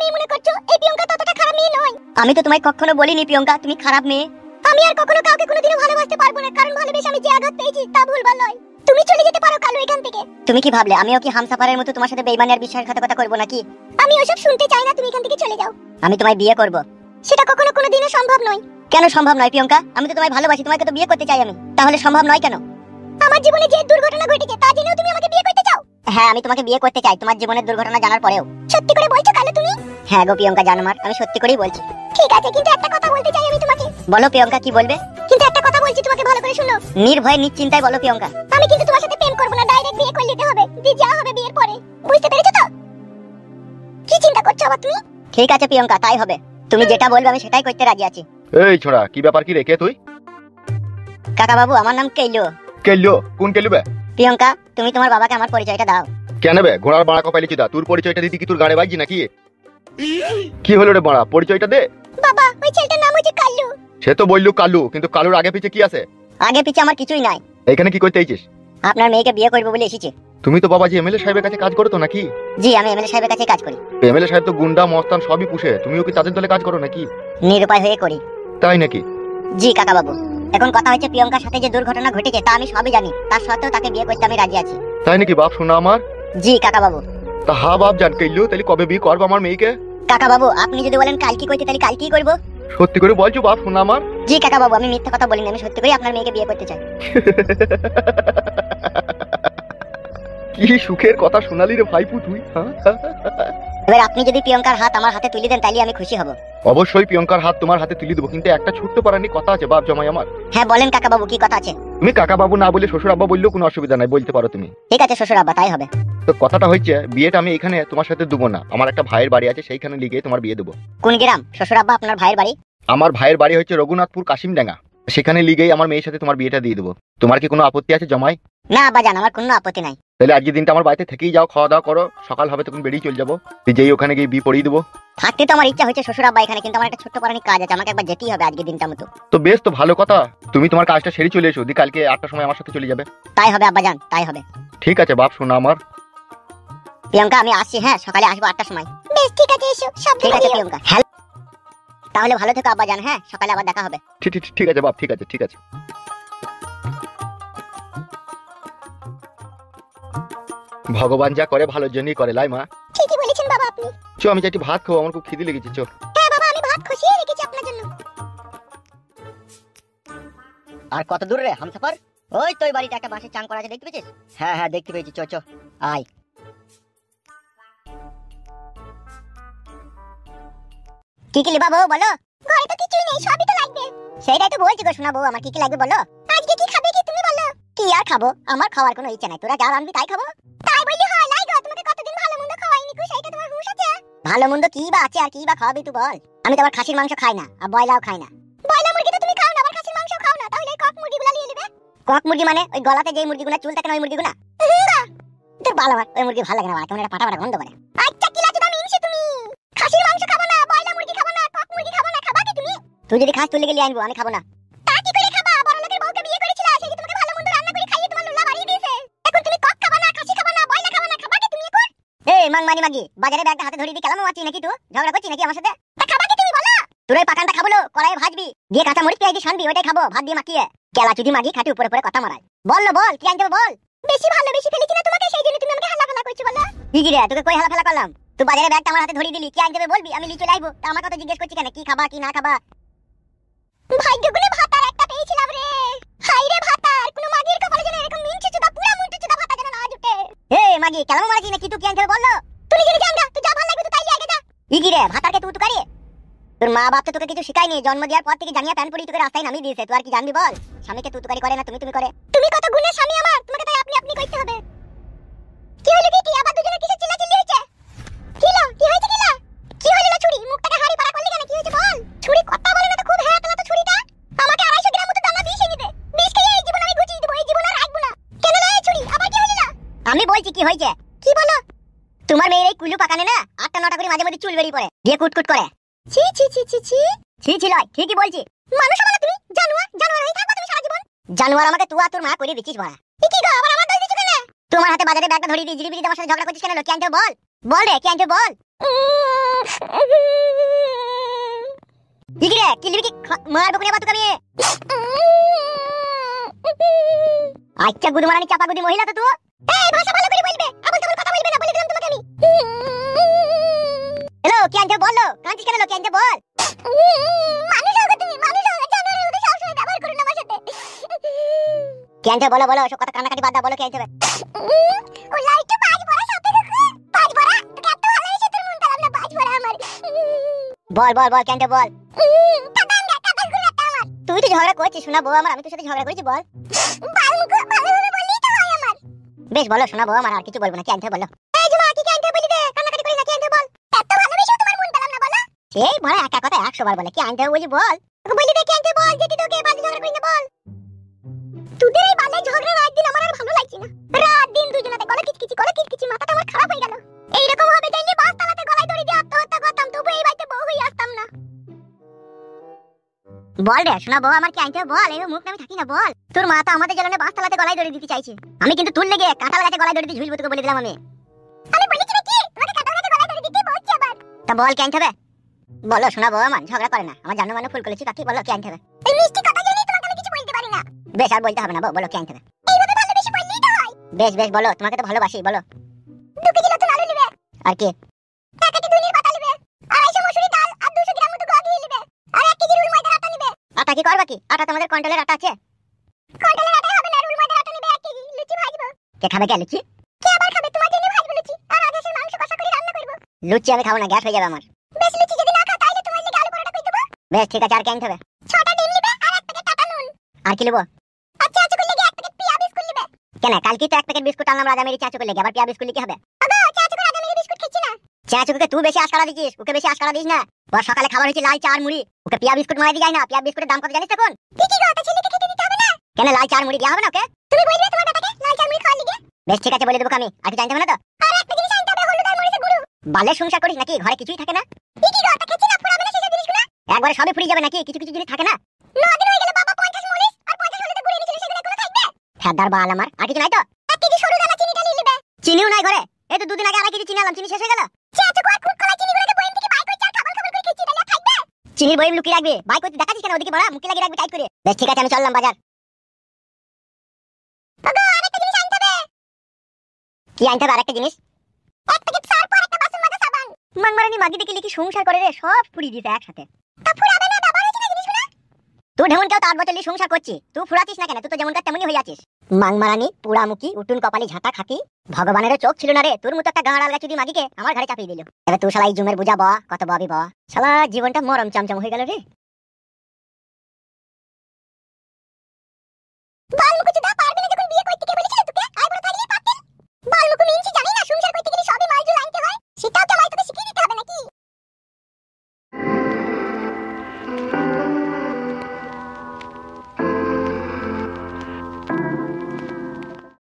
মেয়ে মনে করছো? এই প্রিয়ঙ্কা ততটা খারাপ মেয়ে নয়। আমি তো তোমায় কখনো বলিনি প্রিয়ঙ্কা তুমি খারাপ মেয়ে। আমি আর কখনো কাউকে কোনোদিনও ভালোবাসতে পারবো না, কারণ ভালোবেসে আমি যে আঘাত পেয়েছি তা ভুলবার নয়। তুমি চলে যেতে পারো কালু এখান থেকে। তুমি কি ভাবলে আমিও কি হামসাফারের মতো তোমার সাথে বেঈমানি আর বিশ্বাসঘাতকতা করব নাকি? আমি ওসব শুনতে চাই না, তুমি এখান থেকে চলে যাও। আমি তোমায় বিয়ে করব। সেটা কখনো কোনোদিনও সম্ভব নয়। কেন সম্ভব নয় প্রিয়ঙ্কা? আমি তো তোমায় ভালোবাসি, তোমাকে তো বিয়ে করতে চাই আমি। তাহলে সম্ভব নয় কেন? আমার জীবনে যে দুর্ঘটনা ঘটেছে তা জেনেও তুমি আমাকে বিয়ে করতে চাও? হ্যাঁ আমি তোমাকে বিয়ে করতে চাই তোমার জীবনের দুর্ঘটনা জানার পরেও। সত্যি করে বলছো কালু তুমি? হ্যাঁ গো প্রিয়ঙ্কা জানমার, আমি সত্যি করেই বলছি। ঠিক আছে, কিন্তু একটা কথা বলতে চাই আমি তোমাকে। বলো প্রিয়ঙ্কা কি বলবে? কিন্তু একটা কথা বলছি তোমাকে, ভালো করে শুনো। নির্ভয়ে নিশ্চিন্তায় বলো প্রিয়ঙ্কা। আমি কিন্তু তোমার সাথে প্রেম করব না, ডাইরেক্ট বিয়ে করে নিতে হবে। যে যা হবে বিয়ের পরে, বুঝতে পেরেছো তো? কি চিন্তা করছো আবার তুমি? ঠিক আছে প্রিয়ঙ্কা তাই হবে, তুমি যেটা বলবে আমি সেটাই করতে রাজি আছি। এই ছোড়া কি ব্যাপার কি রে, কে তুই? কাকা বাবু আমার নাম কেইলো। কেল্লো? কোন কেল্লো বে? প্রিয়ঙ্কা তুমি তোমার বাবাকে আমার পরিচয়টা দাও। কেন বে ঘোড়ার বাড়া কপাইলি চুদা, তোর পরিচয়টা দিদি কি তোর গাড়ে বাজি নাকি? কি হলো রে বাড়া, পরিচয়টা দে। বাবা ওই ছেলেটার নাম হচ্ছে কাল্লু। সে তো বললু কালু, কিন্তু কালুর আগে পিছে কি আছে? আগে পিছে আমার কিছুই নাই। এখানে কি করতে আইছিস? আপনার মেয়েকে বিয়ে করব বলে এসেছি। তুমি তো বাবা জি এমএলএ সাহেবের কাছে কাজ করো তো নাকি? জি আমি এমএলএ সাহেবের কাছে কাজ করি। এমএলএ সাহেব তো গুন্ডা মস্তান সবই পুষে, তুমিও কি তাদের দলে কাজ করো নাকি? নিরুপায় হয়ে করি। তাই নাকি? জি কাকা বাবু, এখন কথা হচ্ছে প্রিয়ঙ্কার সাথে যে দুর্ঘটনা ঘটেছে তা আমি সবই জানি, তার সত্ত্বেও তাকে বিয়ে করতে আমি রাজি আছি। তাই নাকি বাপ শোনা আমার? জি কাকা বাবু। তা হা বাপ জান কেল্লু, তাহলে কবে বিয়ে করবো আমার মেয়েকে? কাকা বাবু আপনি যদি বলেন কাল কি করতে তাহলে কাল কি করব। সত্যি করে বলছো বাপ শোনা আমার? জি কাকা বাবু আমি মিথ্যা কথা বলিনি, আমি সত্যি করে আপনার মেয়েকে বিয়ে করতে চাই। কি সুখের কথা শোনালি রে ভাইপু তুই। এবার আপনি যদি প্রিয়ঙ্কার হাত আমার হাতে তুলে দেন তাহলে আমি খুশি হব। অবশ্যই প্রিয়ঙ্কার হাত তোমার হাতে তুলে দেবো, কিন্তু একটা ছোট্ট পারানি কথা আছে বাপ জমাই আমার। হ্যাঁ বলেন কাকা বাবু কি কথা আছে? তুমি কাকা বাবু না বলে শ্বশুর আব্বা বললেও কোনো অসুবিধা নাই, বলতে পারো তুমি। ঠিক আছে শ্বশুর আব্বা তাই হবে। তো কথাটা হচ্ছে বিয়েটা আমি এখানে তোমার সাথে দেবো না, আমার একটা ভাইয়ের বাড়ি আছে সেইখানে লিখে তোমার বিয়ে দেবো। কোন গ্রাম শ্বশুর আব্বা আপনার ভাইয়ের বাড়ি? আমার ভাইয়ের বাড়ি হচ্ছে রঘুনাথপুর কাশিমডাঙ্গা, সেখানে লিগেই আমার মেয়ের সাথে তোমার বিয়েটা দিয়ে দেবো। তোমার কি কোনো আপত্তি আছে জমাই? না আব্বা জান আমার কোনো আপত্তি নাই। তাহলে আজকে দিনটা আমার বাড়িতে থেকেই যাও, খাওয়া দাওয়া করো, সকাল হবে তখন বেরিয়ে চলে যাবো, যেই ওখানে গিয়ে বিয়ে পড়িয়ে দেবো। থাকতে তো আমার ইচ্ছা হচ্ছে শ্বশুর আব্বা এখানে, কিন্তু আমার একটা ছোট্ট পারানি কাজ আছে, আমাকে একবার যেতেই হবে আজকে দিনটা মতো। তো বেশ, তো ভালো কথা, তুমি তোমার কাজটা সেরে চলে এসো, দি কালকে 8টার সময় আমার সাথে চলে যাবে। তাই হবে আব্বা জান তাই হবে। ঠিক আছে বাপ শোনা আমার। প্রিয়ঙ্কা আমি আসছি, হ্যাঁ সকালে আসবো 8টার সময়। বেশ ঠিক আছে এসো। ঠিক আছে প্রিয়ঙ্কা। হ্যাঁ তাহলে ভালো থেকো আব্বা জান, হ্যাঁ সকালে আবার দেখা হবে। ঠিক আছে বাপ, ঠিক আছে ঠিক আছে। ভগবান যা করে ভালোর জন্যই করে লাই মা। ঠিকই বলেছেন বাবা আপনি। চো আমি যাই একটু ভাত খাবো, আমার খুব খিদে লেগেছে। চো। হ্যাঁ বাবা আমি ভাত খসিয়ে রেখেছি আপনার জন্য। আর কত দূর রে হামসাফার? ওই তো ওই বাড়িতে একটা বাঁশের চাং করা আছে, দেখতে পেয়েছিস? হ্যাঁ হ্যাঁ দেখতে পেয়েছি, চো চো আয়। কি কি লিবা বউ বলো? ঘরে তো কিছুই নেই, সবই তো লাগবে। সেইটাই তো বলছি গো শোনা বউ, আমার কি কি লাগবে বলো? আজকে কি খাবে কি তুমি বলো? কি আর খাবো, আমার খাওয়ার কোনো ইচ্ছা নাই, তোরা যা রাঁধবি তাই খাবো। তাই বললি হয় লাই গো, তোমাকে কতদিন ভালো মন্দ খাওয়াইনি কো, সেইটা তোমার হুঁশ আছে? ভালো মন্দ কি বা আছে আর কি বা খাওয়াবি তুই বল? আমি তো আবার খাসির মাংস খাই না আর বয়লাও খাই না। বয়লা মুরগি তো তুমি খাও না, আবার খাসির মাংস খাও না, তাহলে কক মুরগিগুলা নিয়ে নেবে। কক মুরগি মানে ওই গলাতে যেই মুরগিগুলা চুল থাকে না ওই মুরগিগুলা? তোর বাল আমার ওই মুরগি ভালো লাগে না, কেমন একটা পাটা পাটা গন্ধ করে। আচ্ছা কি লাজুদা মিনছি তুমি? খাসির মাংস খাবো না, বয়লা মুরগি খাবো না, কক মুরগি খাবো না, খাবা কি তুমি? তুই যদি খাস তুই লিয়ে আনবো, আমি খাবো না। তা কি করে খাবা? বড় লোকের বউকে বিয়ে করেছিলা, সেই যে তোমাকে ভালো মন্দ রান্না করে খাইয়ে তোমার লোলা বাড়িয়ে দিয়েছে। এখন তুমি কক খাবা না, খাসি খাবা না, বয়লা খাবা না, খাবা কি তুমি এখন? এই মাংমানি মাগি, বাজারে ব্যাগটা হাতে ধরে দিয়ে কেলামো আছিস নাকি তুই? ঝগড়া করছিস নাকি আমার সাথে? তা খাবা কি তুমি বলো? তোর ওই পাকানটা খাবো লো, কড়াইয়ে ভাজবি, দিয়ে কাঁচা মরিচ পেঁয়াজ দিয়ে শানবি, ওইটাই খাবো ভাত দিয়ে মাখিয়ে। কেলা চুদি মাগি খাটি উপরে উপরে কথা মারায়। বল লো বল কি আনতে বল। বেশি ভালোবেসে ফেলেছি না তোমাকে, সেই জন্য তুমি আমাকে হালাফালা করছো বলো। কি কি রে তোকে কই হালাফালা করলাম? তুই বাজারে ব্যাগটা আমার হাতে ধরে দিলি, কি আনতে বলবি, আমি লিচে লাইবো, তা আমার কথা জিজ্ঞেস করছিস কেন কি খাবা কি না খাবা? ভাগ্য গুনে ভাতার একটা পেয়েছিলাম রে। হাই রে ভাতার, কোন মাগির কপালে যেন এরকম মিনছে চুদা পুরা মুন্টু চুদা ভাতা যেন না জুটে। হে মাগি কেলাম মারাছি নাকি তুই কি আনতে বললো? তুই যদি জানগা তুই যা ভালো লাগবে তুই তাই আগে যা। কি কি রে ভাতারকে তুই কারিয়ে? তোর মা বাপ তো তোকে কিছু শিখায়নি, জন্ম দেওয়ার পর থেকে জানিয়া প্যান পরি তোকে রাস্তায় নামিয়ে দিয়েছে, তুই আর কি জানবি বল? স্বামীকে তুই করে না তুমি করে। তুমি কত গুণের স্বামী আমার, তোমাকে তাই আপনি আপনি কইতে হবে। কি হলো কি আবার দুজনে কিসে চিল্লাচিল্লি হচ্ছে? কিলো কি হয়েছে কিলা? কি হলো ছুরি মুখটাকে হাড়ি পাড়া করলি কেন, কি হয়েছে বল? ছুরি কথা বলে না তো খুব হ্যাঁ তো ছুরিটা আমাকে 250 গ্রাম মতো দানা বিষ এনে দে, বিষ খেয়ে এই জীবন আমি গুছিয়ে দেব, এই জীবন আর রাখবো না। কেন রে এই ছুরি আবার কি হলো না? আমি বলছি কি হয়েছে কি বলো? তোমার মেয়ের এই কুলু পাকানে না 8টা 9টা করে মাঝে মধ্যে চুল বেরিয়ে পড়ে, দিয়ে কুটকুট করে। ছি ছি ছি ছি ছি ছি ছি লয়, ঠিকই বলছি। মানুষ হবে না তুমি, জানোয়ার জানোয়ার হয়ে থাকবা তুমি সারা জীবন। জানোয়ার আমাকে তুই আর তোর মা করে দিছিস বড়া। কি গো আবার আমার দই দিছ কেন? তোমার হাতে বাজারে ব্যাগটা ধরিয়ে দিয়ে জিরিবিরি আমার সাথে ঝগড়া করছিস কেন, কি আনতে বল? বল রে কি আনতে বল। কি রে কি লিবি কি মারবো কোনে বাতুক আমি। আচ্ছা গুদমারানি চাপা গুদি মহিলা তো তুই। এই ভাষা ভালো করে বলবে, আবল তাবল কথা বলবে না, বলে দিলাম তোমাকে আমি। হ্যালো কি আনতে বলো, কাঁদছিস কেন? কি আনতে বল। মানুষ হবে তুমি, মানুষ হবে, জানোয়ারের মতো সবসময় ব্যবহার করো না আমার সাথে। কি আনতে বলো, বলো সব কথা কান্নাকাটি বাদ দাও, বলো কি আনতে হবে। ও লাইটটা 5 বড়া সাপে ঢুকবে, 5 বড়া তোকে এত ভালোবাসে তোর মন পেলাম না, 5 বড়া আমার। বল বল বল কি আনতে বল। কাটাঙ্গা কাটা গুলাটা আমার। তুই তো ঝগড়া করছিস শোনা বউ আমার, আমি তোর সাথে ঝগড়া করেছি বল। বালমুখ ভালোভাবে বললেই তো হয় আমার। বেশ বলো শোনা বউ আমার, আর কিছু বলবো না, কি আনতে বলো। এই জমা কি আনতে বলি দে, কান্নাকাটি করি না, কি আনতে বল। এত ভালোবাসো তোমার মন পেলাম না বলো। সেই বড় একা কথা 100 বার বলে, কি আনতে বলি বল। তোকে বলি দে কি আনতে বল, যেটি তোকে বাজে ঝগড়া করি না বল। তোদের এই বালে ঝগড়া রাত দিন আমার আর ভালো লাগছে না। রাত দিন দুজনাতে গলা কিচকিচি মাথাটা আমার খারাপ হয়ে গেল। এইরকম হবে জানলে বাসতলাতে গলায় দড়ি দিয়ে আত্মহত্যা করতাম, তবু এই বাড়িতে বউ হয়ে আসতাম না। বল রে শোনা বউ আমার, কি আনতে বল। এই মুখ আমি থাকি না বল। তোর মা তো আমাদের জ্বালানে বাসতলাতে গলায় দড়ি দিতে চাইছে, আমি কিন্তু তুল লেগে কাঁঠাল গাছে গলায় দড়ি দিয়ে ঝুলবো তোকে বলে দিলাম আমি। আমি বলেছি নাকি তোমাকে কাঁঠাল গাছে গলায় দড়ি দিতে বলছি আবার। তা বল কি আনতে হবে বলো শোনা বউ আমার, ঝগড়া করে না, আমার জানো মানে ফুল করেছি কাকি, বলো কি আনতে হবে। এই মিষ্টি কথা জানি তোমাকে আমি কিছু বলতে পারি না। বেশ আর বলতে হবে না বলো কি আনতে হবে। এইভাবে ভালোবেসে বললেই তো হয়। বেশ বেশ বলো, তোমাকে তো ভালোবাসি বলো। 2 কেজি নতুন আলু নেবে, আর কি 1 কেজি দুনির পাতা নেবে, 250 মসুরি ডাল আর 200 গ্রাম মতো গম দিয়ে নেবে, আর 1 কেজি রুল ময়দার আটা নেবে। আটা কি করবা কি? আটা তোমাদের কন্ট্রোলের আটা আছে। কন্ট্রোলের আটা হবে না, রুল ময়দার আটা নেবে 1 কেজি। লুচি ভাজবো। কে খাবে কে লুচি? কে আবার খাবে? তোমার জন্য ভাজবো লুচি, আর আদেশের মাংস কষা করে রান্না করব। লুচি আমি খাবো না, গ্যাস হয়ে যাবে আমার। বেশ লুচি যদি না খাও তাহলে তোমার লাগি আলু পরোটা করে দেব। বেশ ঠিক আছে, আর কি আনতে হবে? 6টা ডিম নেবে আর 1 প্যাকেট টাটা নুন। আর কি নেব? আচ্ছা আচ্ছা করলে 1 প্যাকেট পিয়া বিস্কুট নেবে। কেন কালকে তো 1 প্যাকেট বিস্কুট আনলাম রাজামেরি চাচু করলে, আবার পিয়া বিস্কুট কি হবে? আগো চাচু করে রাজামেরি বিস্কুট খাচ্ছি না। চাচুকে তুই বেশি আশকারা দিছিস, ওকে বেশি আশকারা দিস না। ওর সকালে খাবার হচ্ছে লাল চা আর মুড়ি, ওকে পিয়া বিস্কুট মারা দি যায় না। পিয়া বিস্কুটের দাম কত জানিস এখন? ঠিকই কথা, ছেলেকে খেতে দিতে হবে না। কেন লাল চা আর মুড়ি দেওয়া হবে না ওকে? তুমি বলবে তোমার বেটাকে লাল চা মুড়ি খাওয়ার লিগে। বেশ ঠিক আছে বলে দেবো আমি, আর কিছু জানতে হবে না তো। আর একটা জিনিস আনতে হবে, হলুদ আর মরিচের গুঁড়ো। বালের সংসার করিস নাকি, ঘরে কিছুই থাকে না? ঠিকই কথা, খেছি না পুরাবে না সেসব জিনিসগুলো। একবারে সবই ফুরিয়ে যাবে নাকি, কিছু কিছু জিনিস থাকে না? 9 দিন হয়ে গেল বাবা 50 মরিচ আর 50 হলুদের গুঁড়ো এনেছিল, সেগুলো এখনো থাকবে? ফেদার বাল আমার, আর কিছু নাই তো? 1 কেজি সরু দানা চিনিটা নিয়ে নেবে। চিনিও নাই ঘরে, এই তো 2 দিন আগে 2.5 কেজি চিনি আনলাম, চিনি শেষ হয়ে গেল। চাচু কো খুদ কলা চিনিগুলোকে বইম থেকে বাই করে চাল খাবার খাবার করে খেছি, তাহলে থাকবে? চিনির বইম লুকিয়ে রাখবে, বাই করতে দেখাচ্ছিস কেন? ওদিকে বড়া মুখে লাগিয়ে রাখবে টাইট করে। বেশ ঠিক আছে আমি চললাম বাজার। ওগো আরেকটা জিনিস আনতে হবে। কি আনতে হবে আরেকটা জিনিস? 1 প্যাকেট সার্ফ আর একটা বাসন মাজা সাবান। মাংমারানি মাগি দেখি কি সংসার করে রে, সব ফুরিয়ে দিছে একসাথে। তা ফুরাবে না, ব্যবহার হচ্ছে না জিনিসগুলো। তুই ঢেমন কেউ 8 বছর সংসার করছিস, তুই ফুরাতিস না কেন? তুই তো যেমনকার তেমনই হয়ে আছিস। মাংমারানি পুরামুখী উটুন কপালি ঝাঁটা খাকি, ভগবানের চোখ ছিল না রে তোর মতো একটা গাঁড়াল গাছুদি মাগিকে আমার ঘরে চাপিয়ে দিল। এবার তুই শালা এই জুমের বুঝা বয়া, কত ববি বয়া, শালা জীবনটা মরম চমচম হয়ে গেল রে।